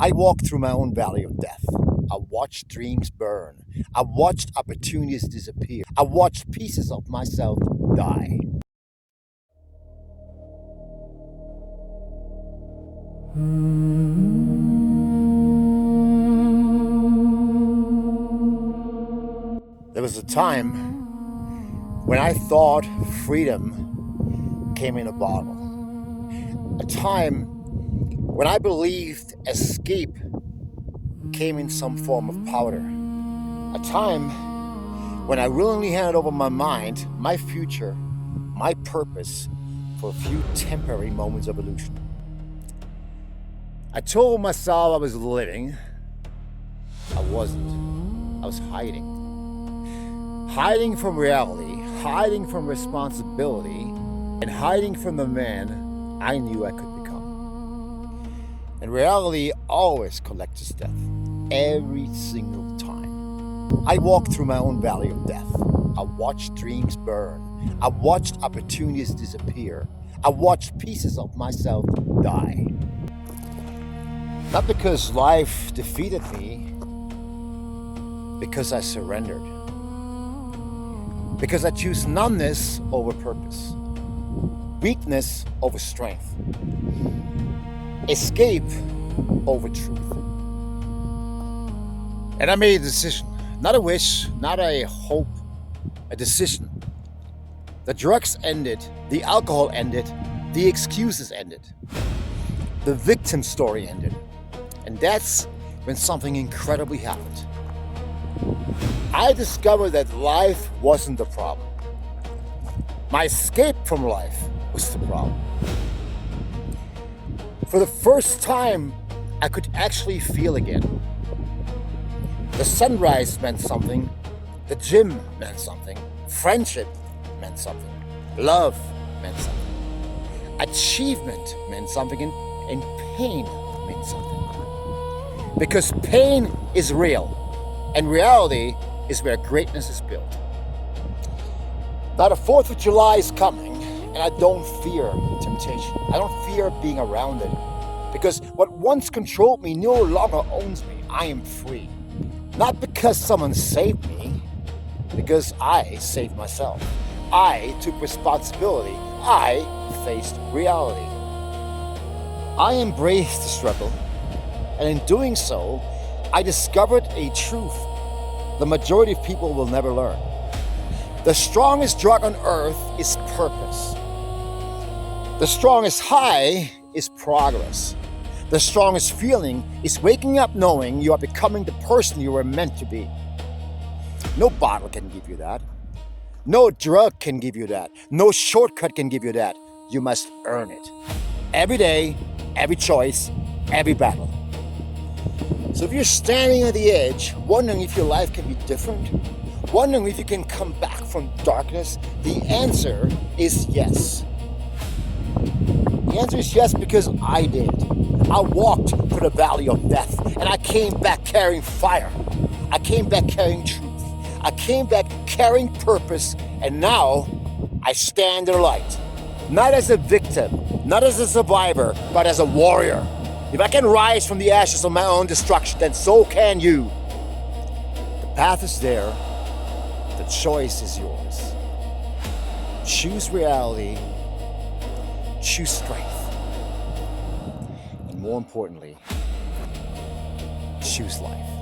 I walked through my own valley of death. I watched dreams burn. I watched opportunities disappear. I watched pieces of myself die. There was a time when I thought freedom came in a bottle. A time when I believed escape came in some form of powder. A time when I willingly handed over my mind, my future, my purpose for a few temporary moments of illusion. I told myself I was living. I wasn't. I was hiding. Hiding from reality, hiding from responsibility, and hiding from the man I knew I could become. And reality always collects its death, every single time. I walked through my own valley of death. I watched dreams burn. I watched opportunities disappear. I watched pieces of myself die. Not because life defeated me, because I surrendered. Because I choose numbness over purpose, weakness over strength, escape over truth. And I made a decision, not a wish, not a hope, a decision. The drugs ended, the alcohol ended, the excuses ended, the victim story ended. And that's when something incredibly happened. I discovered that life wasn't the problem. My escape from life was the problem. For the first time, I could actually feel again. The sunrise meant something. The gym meant something. Friendship meant something. Love meant something. Achievement meant something. And pain meant something. Because pain is real. And reality is where greatness is built. Now the 4th of July is coming, and I don't fear temptation. I don't fear being around it. Because what once controlled me no longer owns me. I am free. Not because someone saved me, because I saved myself. I took responsibility. I faced reality. I embraced the struggle, and in doing so, I discovered a truth the majority of people will never learn. The strongest drug on earth is purpose. The strongest high is progress. The strongest feeling is waking up knowing you are becoming the person you were meant to be. No bottle can give you that. No drug can give you that. No shortcut can give you that. You must earn it. Every day, every choice, every battle. So if you're standing at the edge, wondering if your life can be different, wondering if you can come back from darkness, the answer is yes. The answer is yes because I did. I walked through the valley of death and I came back carrying fire. I came back carrying truth. I came back carrying purpose, and now I stand in the light. Not as a victim, not as a survivor, but as a warrior. If I can rise from the ashes of my own destruction, then so can you. The path is there. The choice is yours. Choose reality. Choose strength. And more importantly, choose life.